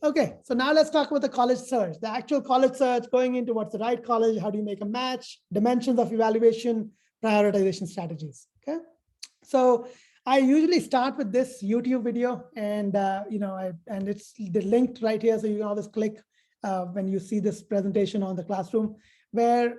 Okay, so now let's talk about the college search, the actual college search, going into what's the right college, how do you make a match, dimensions of evaluation, prioritization strategies. Okay, so I usually start with this YouTube video, and and it's the linked right here, so you can always click when you see this presentation on the classroom, where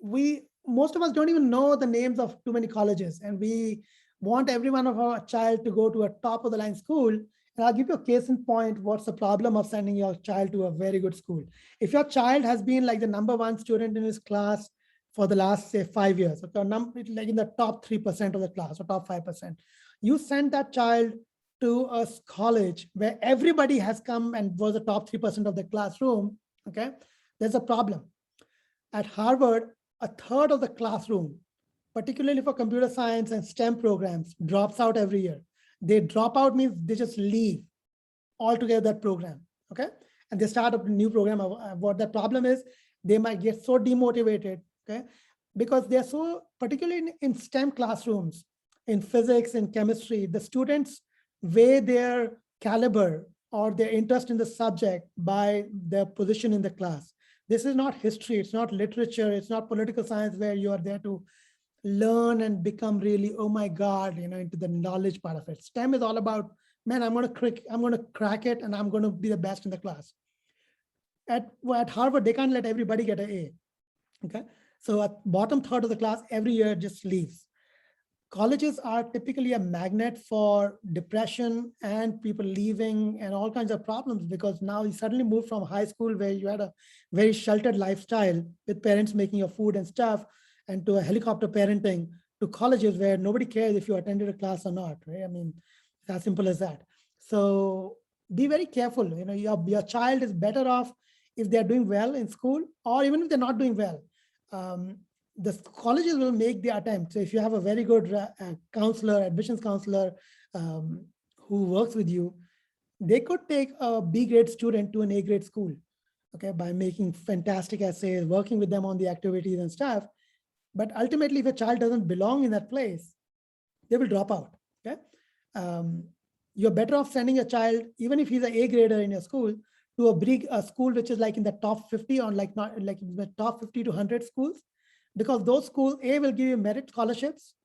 we most of us don't even know the names of too many colleges, and we want every one of our child to go to a top of the line school. And I'll give you a case in point. What's the problem of sending your child to a very good school? If your child has been like the number one student in his class for the last, say, 5 years, okay, like in the top 3% of the class or top 5%, you send that child to a college where everybody has come and was the top 3% of the classroom, okay, there's a problem. At Harvard, a third of the classroom, particularly for computer science and STEM programs, drops out every year. They drop out means they just leave altogether that program, okay? And they start a new program. What the problem is, they might get so demotivated, okay? Because they're so, particularly in STEM classrooms, in physics and chemistry, the students weigh their caliber or their interest in the subject by their position in the class. This is not history, it's not literature, it's not political science where you are there to learn and become really, oh my God, into the knowledge part of it. STEM is all about, man, I'm going to crack it and I'm going to be the best in the class. At Harvard, they can't let everybody get an A. Okay. So at bottom third of the class every year just leaves. Colleges are typically a magnet for depression and people leaving and all kinds of problems, because now you suddenly move from high school where you had a very sheltered lifestyle with parents making your food and stuff, and to a helicopter parenting, to colleges where nobody cares if you attended a class or not, right? I mean, it's as simple as that. So be very careful. Your child is better off if they're doing well in school, or even if they're not doing well. The colleges will make the attempt. So if you have a very good counselor, admissions counselor, who works with you, they could take a B grade student to an A grade school, okay, by making fantastic essays, working with them on the activities and stuff. But ultimately, if a child doesn't belong in that place, they will drop out, okay? You're better off sending a child, even if he's an A grader in your school, to a school which is like in the top 50, or like not like the top 50 to 100 schools, because those schools, A, will give you merit scholarships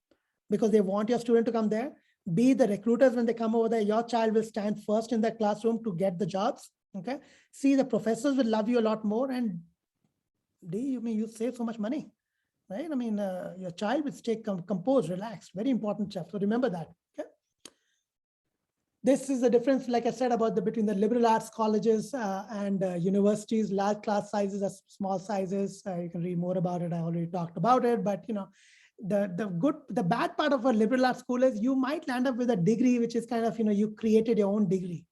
because they want your student to come there. B, the recruiters, when they come over there, your child will stand first in the classroom to get the jobs, okay? C, the professors will love you a lot more. And D, you save so much money, right? I mean, your child will stay composed, relaxed, very important stuff. So remember that, okay? This is the difference, like I said, about between the liberal arts colleges and universities. Large class sizes are small sizes. You can read more about it. I already talked about it, but the bad part of a liberal arts school is you might land up with a degree, which is kind of, you created your own degree.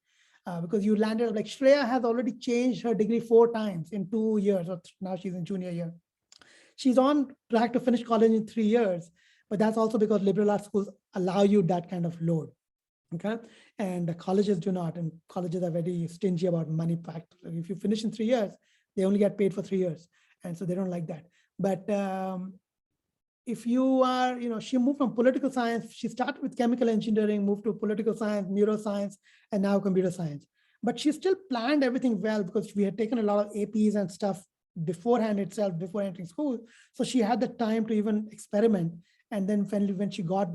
Because you landed, like Shreya has already changed her degree 4 times in 2 years, or now she's in junior year. She's on track to finish college in 3 years, but that's also because liberal arts schools allow you that kind of load. Okay, and the colleges do not, and colleges are very stingy about money fact. If you finish in 3 years, they only get paid for 3 years, and so they don't like that. But if you are, she moved from political science. She started with chemical engineering, moved to political science, neuroscience, and now computer science. But she still planned everything well because we had taken a lot of APs and stuff beforehand itself, before entering school. So she had the time to even experiment. And then when she got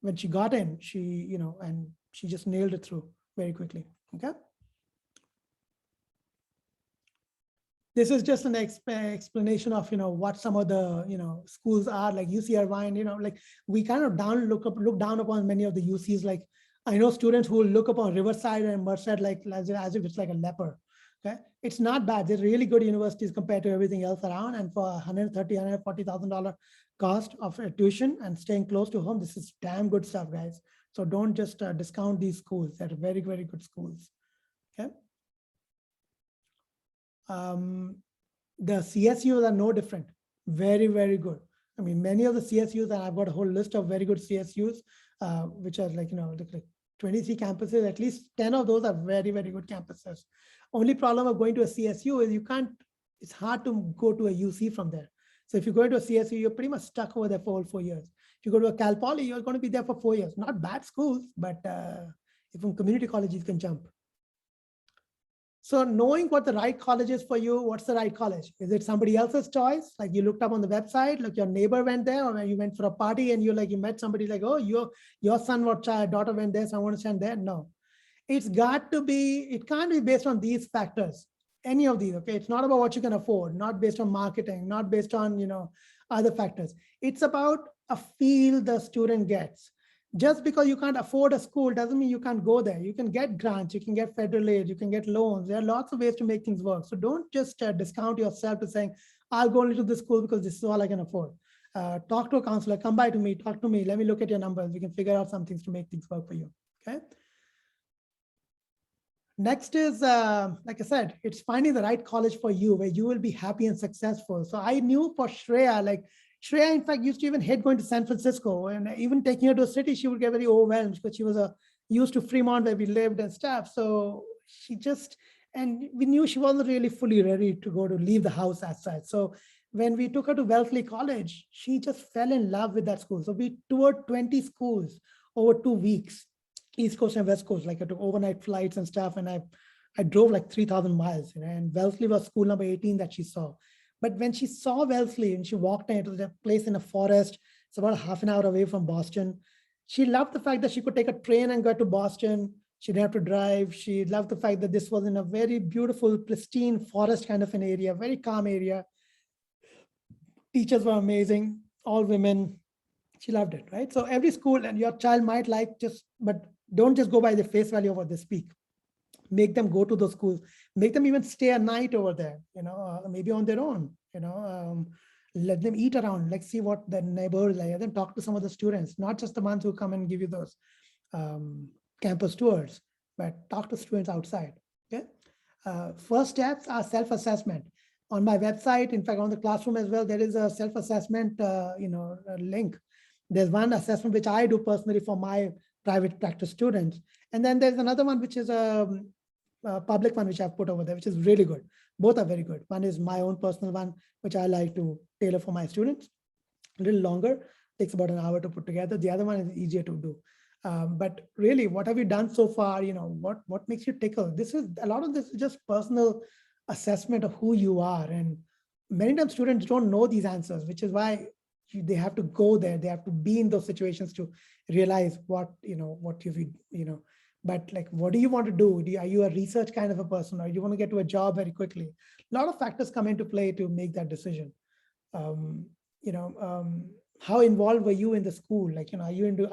when she got in, and she just nailed it through very quickly. Okay. This is just an explanation of, what some of the, schools are, like UC Irvine, like we kind of look down upon many of the UCs. Like I know students who will look upon Riverside and Merced like as if it's like a leper. Okay. It's not bad. They're really good universities compared to everything else around. And for $130,000, $140,000 cost of tuition and staying close to home, this is damn good stuff, guys. So don't just discount these schools. They're very, very good schools. Okay. The CSUs are no different. Very, very good. I mean, many of the CSUs, and I've got a whole list of very good CSUs, which are like, like 23 campuses, at least 10 of those are very, very good campuses. Only problem of going to a CSU is it's hard to go to a UC from there. So if you go into a CSU, you're pretty much stuck over there for all 4 years. If you go to a Cal Poly, you're going to be there for 4 years. Not bad schools, but even community colleges can jump. So knowing what the right college is for you, what's the right college? Is it somebody else's choice? Like you looked up on the website, like your neighbor went there, or you went for a party and you met somebody like, oh, your son or child, daughter went there, so I want to send there. No, it's got to be, it can't be based on these factors, any of these. Okay, it's not about what you can afford, not based on marketing, not based on other factors. It's about a feel the student gets. Just because you can't afford a school doesn't mean you can't go there. You can get grants, you can get federal aid, you can get loans. There are lots of ways to make things work. So don't just discount yourself to saying, I'll go only to this school because this is all I can afford. Talk to a counselor, come by to me, talk to me, let me look at your numbers. We can figure out some things to make things work for you. Okay. Next is, like I said, it's finding the right college for you where you will be happy and successful. So I knew for Shreya, like Shreya, in fact, used to even hate going to San Francisco, and even taking her to a city, she would get very overwhelmed because she was used to Fremont where we lived and stuff. So she just, and we knew she wasn't really fully ready to go to leave the house as such. So when we took her to Wellesley College, she just fell in love with that school. So we toured 20 schools over 2 weeks. East Coast and West Coast, like I took overnight flights and stuff, and I drove like 3,000 miles, and Wellesley was school number 18 that she saw. But when she saw Wellesley and she walked in, it was a place in a forest. It's about a half an hour away from Boston. She loved the fact that she could take a train and go to Boston. She didn't have to drive. She loved the fact that this was in a very beautiful, pristine forest kind of an area, very calm area. Teachers were amazing, all women. She loved it, right? So every school, and your child might like but don't just go by the face value of what they speak. Make them go to those schools, make them even stay a night over there, maybe on their own, let them eat around, like see what the neighbors like, and then talk to some of the students, not just the ones who come and give you those campus tours, but talk to students outside. Okay. First steps are self-assessment. On my website, in fact, on the classroom as well, there is a self-assessment link. There's one assessment which I do personally for my private practice students. And then there's another one, which is a public one, which I've put over there, which is really good. Both are very good. One is my own personal one, which I like to tailor for my students. A little longer, takes about an hour to put together. The other one is easier to do. But really, what have you done so far? What makes you tickle? A lot of this is just personal assessment of who you are. And many times students don't know these answers, which is why they have to go there. They have to be in those situations to realize what but like, what do you want to do? Are you a research kind of a person, or you want to get to a job very quickly? A lot of factors come into play to make that decision. How involved were you in the school? Like, are you into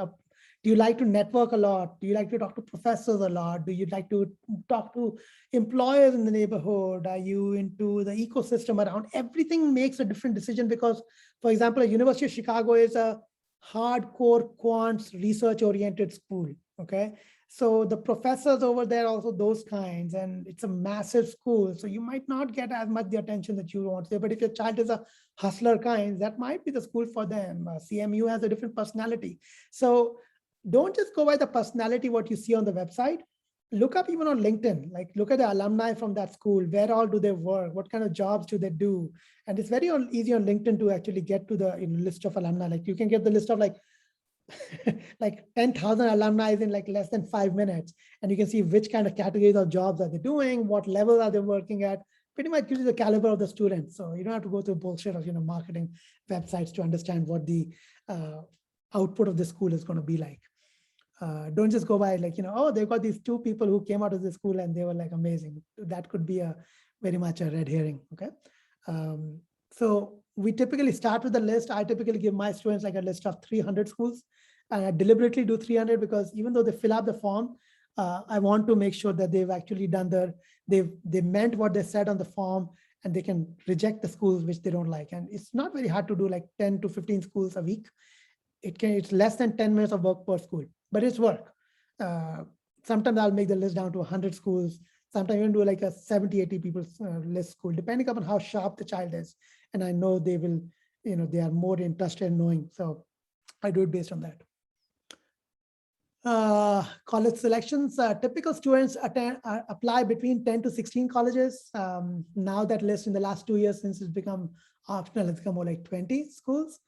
do you like to network a lot? Do you like to talk to professors a lot? Do you like to talk to employers in the neighborhood? Are you into the ecosystem around? Everything makes a different decision because, for example, University of Chicago is a hardcore quants research-oriented school, okay? So the professors over there also those kinds, and it's a massive school. So you might not get as much the attention that you want to, but if your child is a hustler kind, that might be the school for them. CMU has a different personality. So don't just go by the personality, what you see on the website. Look up even on LinkedIn, like look at the alumni from that school. Where all do they work? What kind of jobs do they do? And it's very easy on LinkedIn to actually get to the list of alumni. Like you can get the list of like 10,000 alumni in like less than 5 minutes. And you can see which kind of categories of jobs are they doing, what level are they working at. Pretty much gives you the caliber of the students. So you don't have to go through bullshit of marketing websites to understand what the output of the school is going to be like. Don't just go by like, oh, they've got these 2 people who came out of the school and they were like amazing. That could be very much a red herring. Okay. So we typically start with a list. I typically give my students like a list of 300 schools, and I deliberately do 300 because even though they fill out the form, I want to make sure that they've actually done they meant what they said on the form, and they can reject the schools which they don't like. And it's not very hard to do like 10 to 15 schools a week. It's less than 10 minutes of work per school, but it's work. Sometimes I'll make the list down to 100 schools. Sometimes even do like a 70, 80 people list school, depending upon how sharp the child is. And I know they will, they are more interested in knowing. So I do it based on that. College selections, typical students apply between 10 to 16 colleges. Now that list in the last 2 years, since it's become optional, it's become more like 20 schools.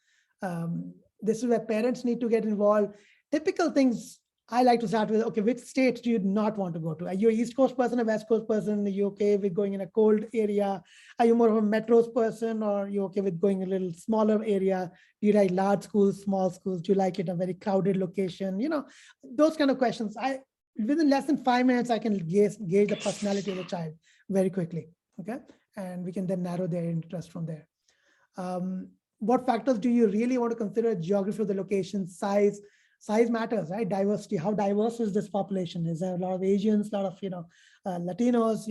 This is where parents need to get involved. Typical things I like to start with, okay, which states do you not want to go to? Are you an East Coast person, a West Coast person? Are you okay with going in a cold area? Are you more of a metros person, or are you okay with going a little smaller area? Do you like large schools, small schools? Do you like it a very crowded location? Those kind of questions. Within less than 5 minutes, I can gauge the personality of the child very quickly. Okay. And we can then narrow their interest from there. What factors do you really want to consider? Geography of the location, size matters, right? Diversity, how diverse is this population? Is there a lot of Asians, a lot of Latinos?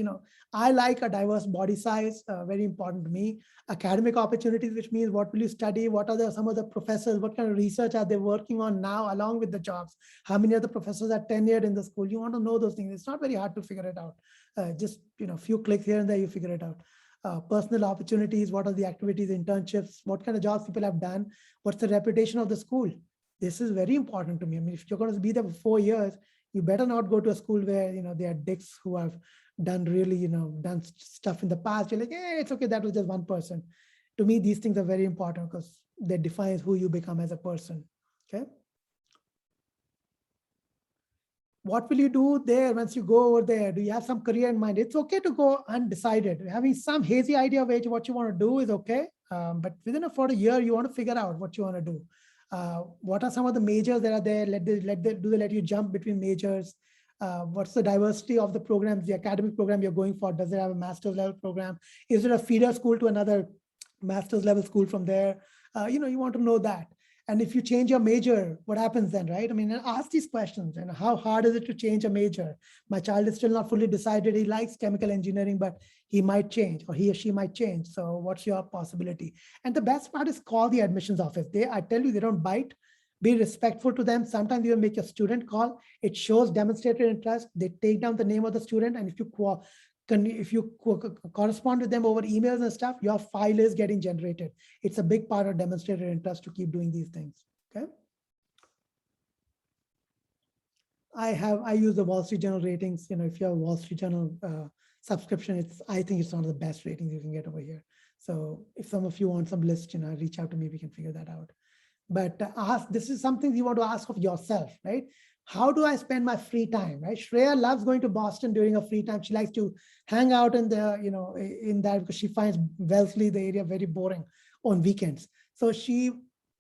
I like a diverse body size, very important to me. Academic opportunities, which means what will you study? What are some of the professors? What kind of research are they working on now along with the jobs? How many of the professors are tenured in the school? You want to know those things. It's not very hard to figure it out. Just a few clicks here and there, you figure it out. Personal opportunities, what are the activities, internships, what kind of jobs people have done, what's the reputation of the school. This is very important to me. I mean, if you're going to be there for 4 years, you better not go to a school where, there are dicks who have done really, done stuff in the past. You're like, hey, it's okay, that was just one person. To me, these things are very important because they define who you become as a person, okay? What will you do there once you go over there? Do you have some career in mind? It's okay to go undecided. Having some hazy idea of what you want to do is okay. But within for a year, you want to figure out what you want to do. What are some of the majors that are there? Do they let you jump between majors? What's the diversity of the programs, the academic program you're going for? Does it have a master's level program? Is it a feeder school to another master's level school from there? You want to know that. And if you change your major, what happens then, right? I mean, ask these questions. And how hard is it to change a major? My child is still not fully decided. He likes chemical engineering, but he might change, or he or she might change. So what's your possibility? And the best part is call the admissions office. I tell you, they don't bite. Be respectful to them. Sometimes you make a student call. It shows demonstrated interest. They take down the name of the student. And if you correspond with them over emails and stuff, your file is getting generated. It's a big part of demonstrated interest to keep doing these things. Okay. I use the Wall Street Journal ratings. If you have a Wall Street Journal subscription, I think it's one of the best ratings you can get over here. So if some of you want some list, reach out to me, we can figure that out. But this is something you want to ask of yourself, right? How do I spend my free time, right? Shreya loves going to Boston during her free time. She likes to hang out in that because she finds Wellesley, the area, very boring on weekends. So she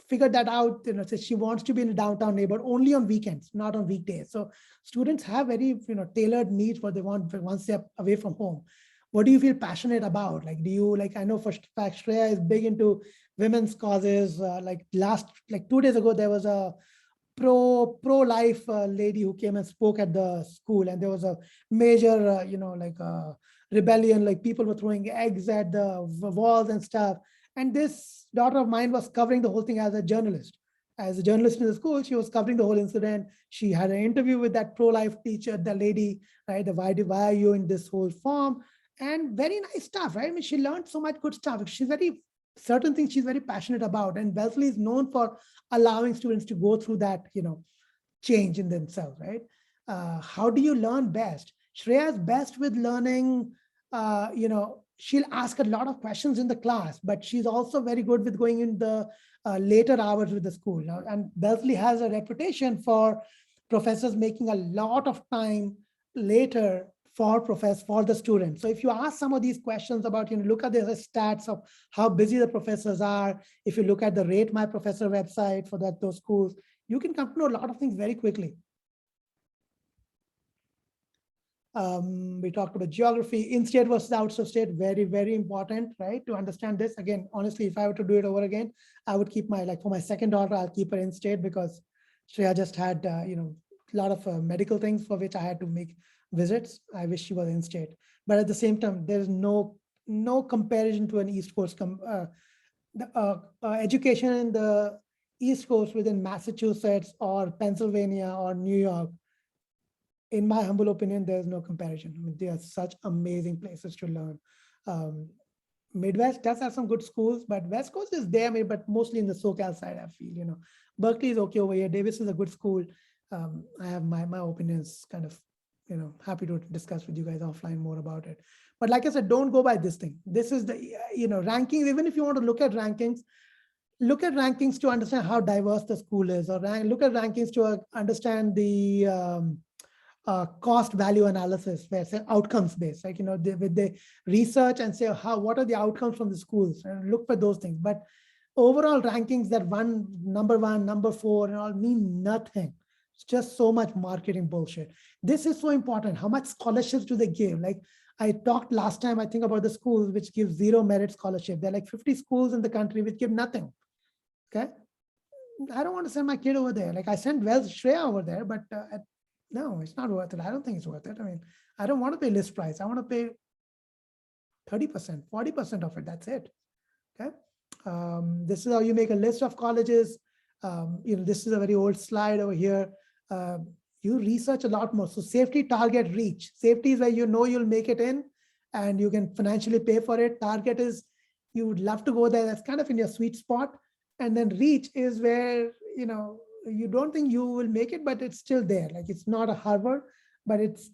figured that out, so she wants to be in a downtown neighborhood only on weekends, not on weekdays. So students have very, tailored needs what they want once they're away from home. What do you feel passionate about? Like, do you I know for fact Shreya is big into women's causes. 2 days ago, there was a pro-life lady who came and spoke at the school, and there was a major, rebellion, like people were throwing eggs at the walls and stuff. And this daughter of mine was covering the whole thing as a journalist. As a journalist in the school, she was covering the whole incident. She had an interview with that pro-life teacher, the lady, right? Why are you in this whole form? And very nice stuff, right? I mean, she learned so much good stuff. Certain things she's very passionate about. And Wellesley is known for allowing students to go through that, change in themselves, right? How do you learn best? Shreya is best with learning, she'll ask a lot of questions in the class, but she's also very good with going in the later hours with the school. And Wellesley has a reputation for professors making a lot of time later for the students. So if you ask some of these questions about, look at the stats of how busy the professors are, if you look at the Rate My Professor website for those schools, you can come to know a lot of things very quickly. We talked about geography, in-state versus out-of-state, very, very important, right? To understand this. Again, honestly, if I were to do it over again, I would keep for my second daughter, I'll keep her in-state because Shreya just had, a lot of medical things for which I had to make visits. I wish she was in-state, but at the same time, there's no comparison to an East Coast. Education in the East Coast within Massachusetts or Pennsylvania or New York, in my humble opinion, there's no comparison. I mean, they are such amazing places to learn. Midwest does have some good schools, but West Coast is there, but mostly in the SoCal side, I feel. Berkeley is okay over here. Davis is a good school. I have my opinions kind of, happy to discuss with you guys offline more about it. But like I said, don't go by this thing. This is the, rankings. Even if you want to look at rankings, look at rankings to understand how diverse the school is, or look at rankings to understand the cost value analysis, where say outcomes based, like, with the research and say what are the outcomes from the schools, and look for those things. But overall rankings that number one, number four, and all mean nothing. It's just so much marketing bullshit. This is so important. How much scholarships do they give? Like I talked last time, I think, about the schools which give zero merit scholarship. There are like 50 schools in the country which give nothing. Okay. I don't want to send my kid over there. Like I sent Shreya over there, but no, it's not worth it. I don't think it's worth it. I mean, I don't want to pay list price. I want to pay 30%, 40% of it. That's it. Okay. This is how you make a list of colleges. This is a very old slide over here. You research a lot more. So safety, target, reach. Safety is where you'll make it in and you can financially pay for it. Target is you would love to go there. That's kind of in your sweet spot. And then reach is where, you don't think you will make it, but it's still there. Like it's not a Harvard, but it's,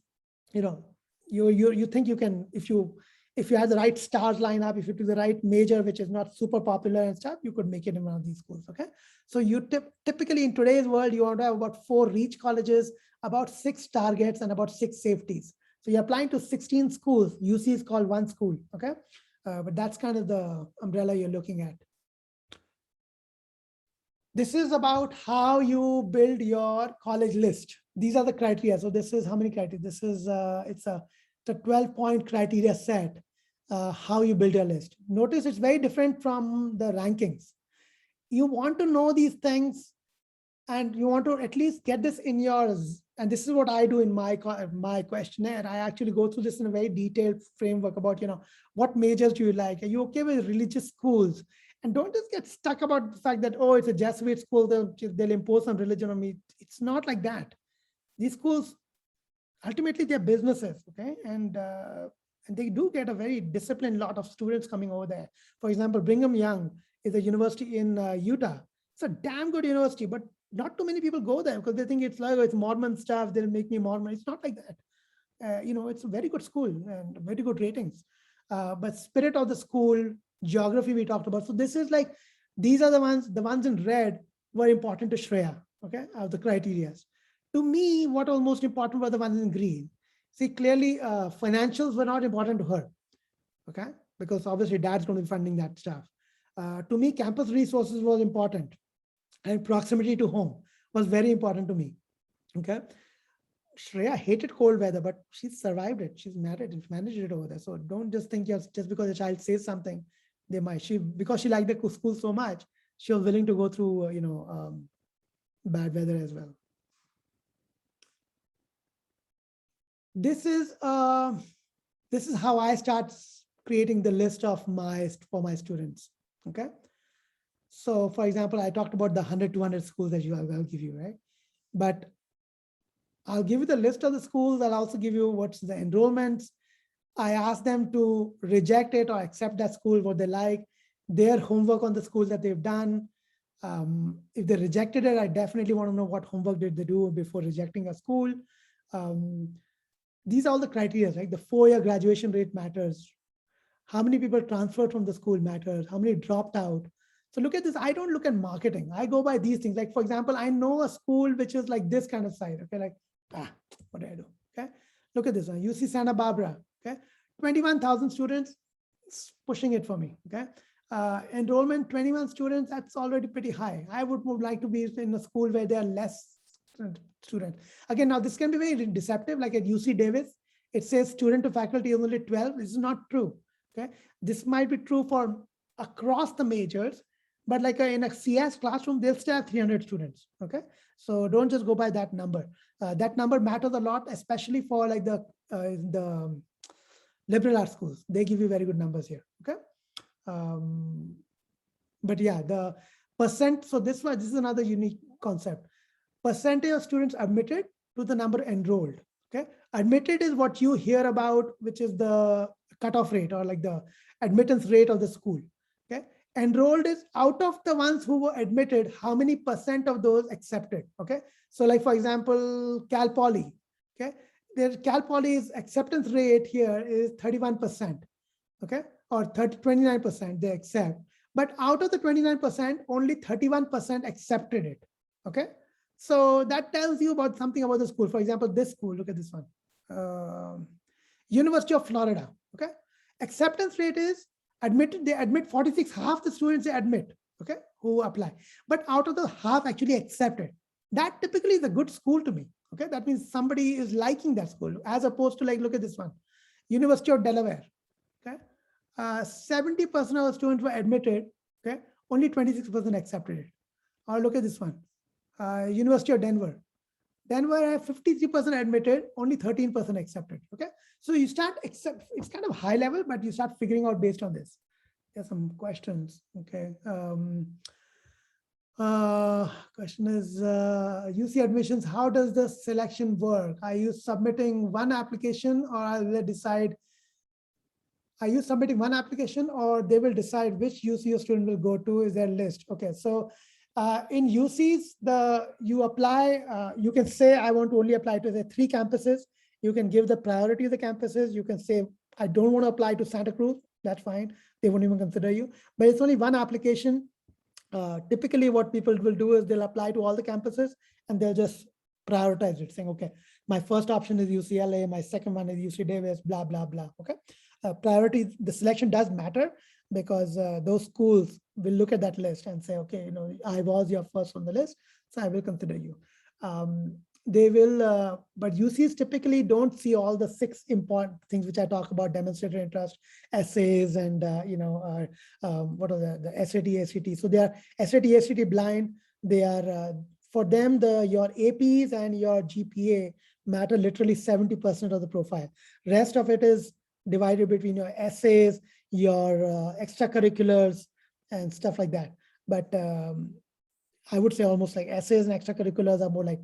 you think you can, if you have the right stars line up, if you do the right major, which is not super popular and stuff, you could make it in one of these schools. Okay. So you typically in today's world, you want to have about 4 reach colleges, about 6 targets, and about 6 safeties. So you're applying to 16 schools. UC is called one school. Okay. But that's kind of the umbrella you're looking at. This is about how you build your college list. These are the criteria. So this is how many criteria. This is it's a 12-point criteria set. How you build your list. Notice it's very different from the rankings. You want to know these things, and you want to at least get this in yours. And this is what I do in my questionnaire. I actually go through this in a very detailed framework about, what majors do you like? Are you okay with religious schools? And don't just get stuck about the fact that, oh, it's a Jesuit school, they'll impose some religion on me. It's not like that. These schools, ultimately, they're businesses, okay? And they do get a very disciplined lot of students coming over there. For example, Brigham Young is a university in Utah. It's a damn good university, but not too many people go there because they think it's like, oh, it's Mormon stuff, they'll make me Mormon. It's not like that. It's a very good school and very good ratings. But spirit of the school, geography we talked about. So this is like, these are the ones in red were important to Shreya, okay, of the criteria. To me, what was most important were the ones in green. See, clearly financials were not important to her, okay, because obviously dad's going to be funding that stuff. To me, campus resources was important, and proximity to home was very important to me, okay. Shreya hated cold weather, but she survived it. She's married and managed it over there. So don't just think just because a child says something, because she liked the school so much, she was willing to go through, bad weather as well. This is how I start creating the list of for my students. Okay. So for example, I talked about the 100, 200 schools that I'll give you, right? But I'll give you the list of the schools. I'll also give you what's the enrollments. I ask them to reject it or accept that school, what they like, their homework on the school that they've done. If they rejected it, I definitely want to know what homework did they do before rejecting a school. These are all the criteria, right? The 4-year graduation rate matters. How many people transferred from the school matters. How many dropped out. So look at this. I don't look at marketing. I go by these things. Like, for example, I know a school which is like this kind of site. Okay, like, what do I do? Okay, look at this one. UC Santa Barbara. Okay, 21,000 students, it's pushing it for me. Okay, enrollment 21 students. That's already pretty high. I would like to be in a school where there are less students. Again, now this can be very deceptive. Like at UC Davis, it says student to faculty is only 12. This is not true. Okay, this might be true for across the majors, but like in a CS classroom, they'll still have 300 students. Okay, so don't just go by that number. That number matters a lot, especially for like the liberal arts schools. They give you very good numbers here. Okay, but yeah, the percent. So this is another unique concept. Percentage of students admitted to the number enrolled. Okay, admitted is what you hear about, which is the cutoff rate or like the admittance rate of the school. Okay, enrolled is out of the ones who were admitted, how many percent of those accepted. Okay, so like for example, Cal Poly. Okay, their Cal Poly's acceptance rate here is 31%. Okay, or 29% they accept. But out of the 29%, only 31% accepted it. Okay. So that tells you about something about the school. For example, this school, look at this one. University of Florida. Okay. Acceptance rate is admitted, they admit 46, half the students they admit, okay, who apply. But out of the half actually accepted. That typically is a good school to me. Okay. That means somebody is liking that school, as opposed to, like, look at this one. University of Delaware. Okay. 70% of the students were admitted. Okay. Only 26% accepted it. Or look at this one. University of Denver. Denver had 53% admitted, only 13% accepted. Okay. So you start accept, it's kind of high level, but you start figuring out based on this. There's some questions. Okay. Question is UC admissions. How does the selection work? Are you submitting one application, or are they decide? Are you submitting one application, or they will decide which UC your student will go to? Is their list? Okay. So in UCs, you apply, you can say, I want to only apply to the 3 campuses. You can give the priority of the campuses. You can say, I don't want to apply to Santa Cruz. That's fine. They won't even consider you. But it's only one application. Typically, what people will do is they'll apply to all the campuses and they'll just prioritize it, saying, okay, my first option is UCLA, my second one is UC Davis, blah, blah, blah. Okay. Priority, the selection does matter, because those schools will look at that list and say, okay, you know, I was your first on the list, so I will consider you. They will, but UCs typically don't see all the 6 important things which I talk about: demonstrated interest, essays, and what are the SAT, ACT. So they are SAT, ACT blind. They are for them, your APs and your GPA matter literally 70% of the profile. Rest of it is divided between your essays, your extracurriculars, and stuff like that. But I would say almost like essays and extracurriculars are more like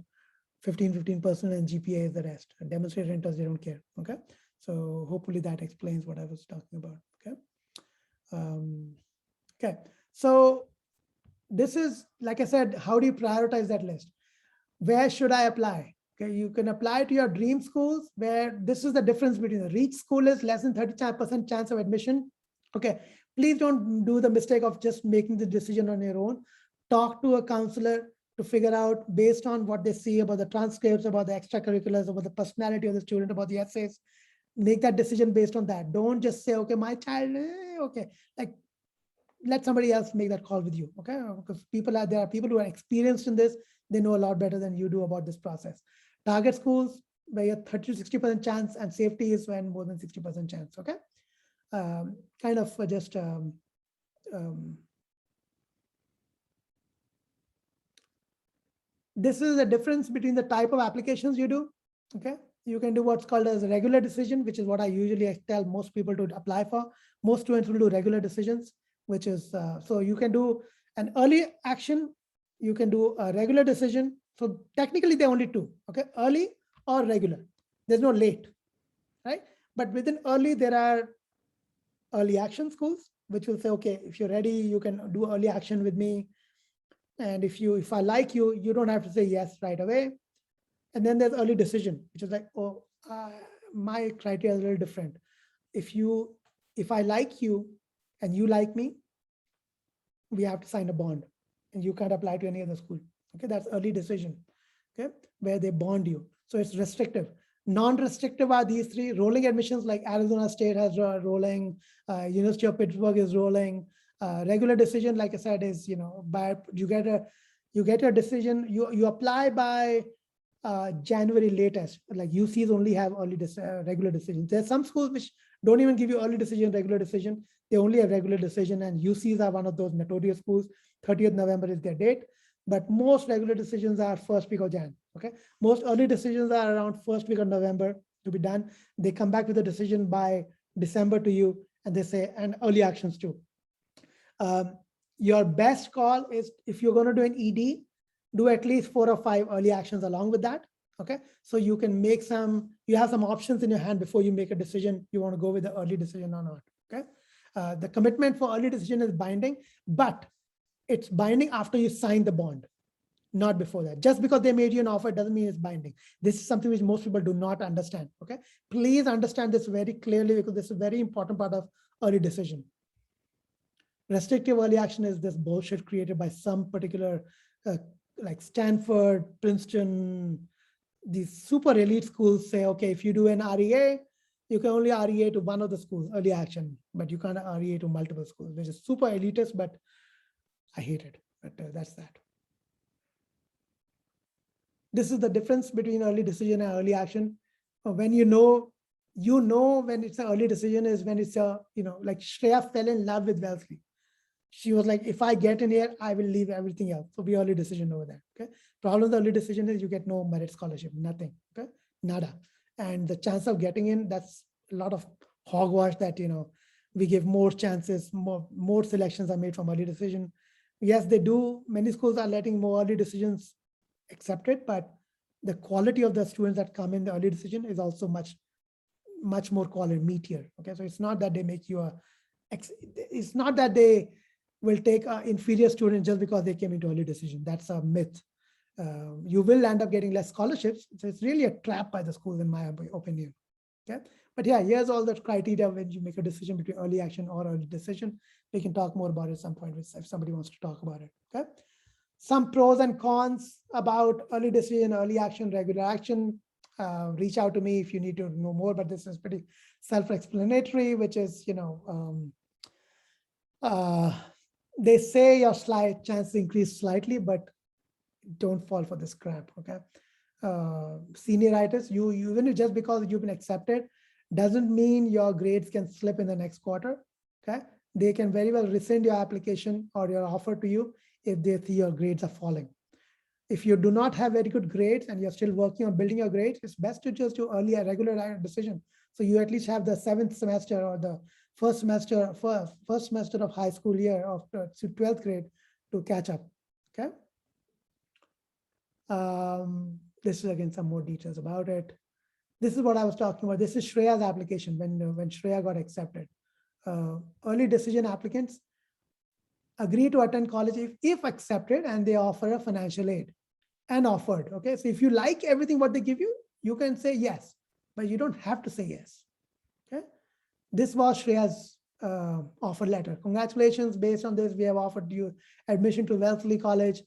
15%, and GPA is the rest. And demonstrated interest, they don't care. Okay. So hopefully that explains what I was talking about. Okay. Okay. So this is, like I said, how do you prioritize that list? Where should I apply? Okay, you can apply to your dream schools, where this is the difference between the reach school is less than 30% chance of admission. Okay, please don't do the mistake of just making the decision on your own. Talk to a counselor to figure out, based on what they see about the transcripts, about the extracurriculars, about the personality of the student, about the essays. Make that decision based on that. Don't just say, okay, my child, okay, like, let somebody else make that call with you. Okay, because there are people who are experienced in this. They know a lot better than you do about this process. Target schools where you have 30 to 60% chance, and safety is when more than 60% chance. Okay. Kind of just this is the difference between the type of applications you do. Okay. You can do what's called as a regular decision, which is what I usually tell most people to apply for. Most students will do regular decisions, which is, so you can do an early action, you can do a regular decision. So technically they're only 2, okay, early or regular. There's no late, right? But within early, there are early action schools, which will say, okay, if you're ready, you can do early action with me. And if I like you, you don't have to say yes right away. And then there's early decision, which is like, oh, my criteria is a little different. If I like you and you like me, we have to sign a bond, and you can't apply to any other school. Okay, that's early decision. Okay, where they bond you. So it's restrictive. Non-restrictive are these 3. Rolling admissions, like Arizona State has rolling, University of Pittsburgh is rolling. Regular decision, like I said, is, by you get a decision, you apply by January latest. Like UCs only have regular decisions. There's some schools which don't even give you early decision, regular decision. They only have regular decision, and UCs are one of those notorious schools. 30th November is their date, but most regular decisions are first week of Jan. Okay, most early decisions are around first week of November to be done. They come back with a decision by December to you, and they say, and early actions too. Your best call is, if you're going to do an ED, do at least 4 or 5 early actions along with that. Okay, so you can make you have some options in your hand before you make a decision. You want to go with the early decision or not. Okay, the commitment for early decision is binding, but it's binding after you sign the bond, not before that. Just because they made you an offer doesn't mean it's binding. This is something which most people do not understand. Okay, please understand this very clearly, because this is a very important part of early decision. Restrictive early action is this bullshit created by some particular, like Stanford, Princeton, these super elite schools say, okay, if you do an REA, you can only REA to one of the schools, early action, but you can't REA to multiple schools, which is super elitist, but I hate it. But that's that. This is the difference between early decision and early action. When you know when it's an early decision is when it's a, like Shreya fell in love with Wellesley. She was like, if I get in here, I will leave everything else. So be early decision over there. Okay. Problem with the early decision is you get no merit scholarship, nothing. Okay. Nada. And the chance of getting in, that's a lot of hogwash that, we give more chances, more selections are made from early decision. Yes, they do. Many schools are letting more early decisions accepted, but the quality of the students that come in the early decision is also much more quality, meatier. Okay. So it's not that they make you it's not that they will take an inferior student just because they came into early decision. That's a myth. You will end up getting less scholarships. So it's really a trap by the schools, in my opinion. Okay. But yeah, here's all the criteria when you make a decision between early action or early decision. We can talk more about it at some point if somebody wants to talk about it. Okay. Some pros and cons about early decision, early action, regular action. Reach out to me if you need to know more, but this is pretty self-explanatory, which is, they say your slight chance increase slightly, but don't fall for this crap. Okay. Senioritis, you even just because you've been accepted doesn't mean your grades can slip in the next quarter. Okay. They can very well rescind your application or your offer to you if they see your grades are falling. If you do not have very good grades and you're still working on building your grades, it's best to just do early a regular decision. So you at least have the 7th semester or the first semester of high school year of 12th grade to catch up. Okay. This is again some more details about it. This is what I was talking about. This is Shreya's application when Shreya got accepted. Early decision applicants agree to attend college if accepted, and they offer a financial aid and offered. Okay, so if you like everything what they give you, you can say yes, but you don't have to say yes. Okay, this was Shreya's offer letter. Congratulations, based on this, we have offered you admission to Wellesley College.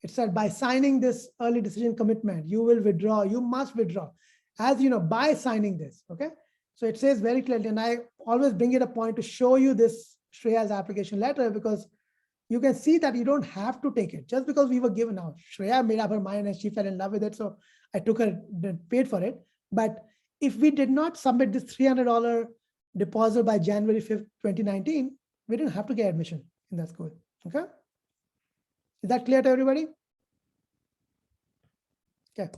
It said by signing this early decision commitment, you will withdraw, you must withdraw, as you know, by signing this. Okay, so it says very clearly, and I always bring it a point to show you this Shreya's application letter, because you can see that you don't have to take it just because we were given out. Shreya made up her mind and she fell in love with it. So I took her, paid for it. But if we did not submit this $300 deposit by January 5th, 2019, we didn't have to get admission in that school. Okay. Is that clear to everybody? Okay.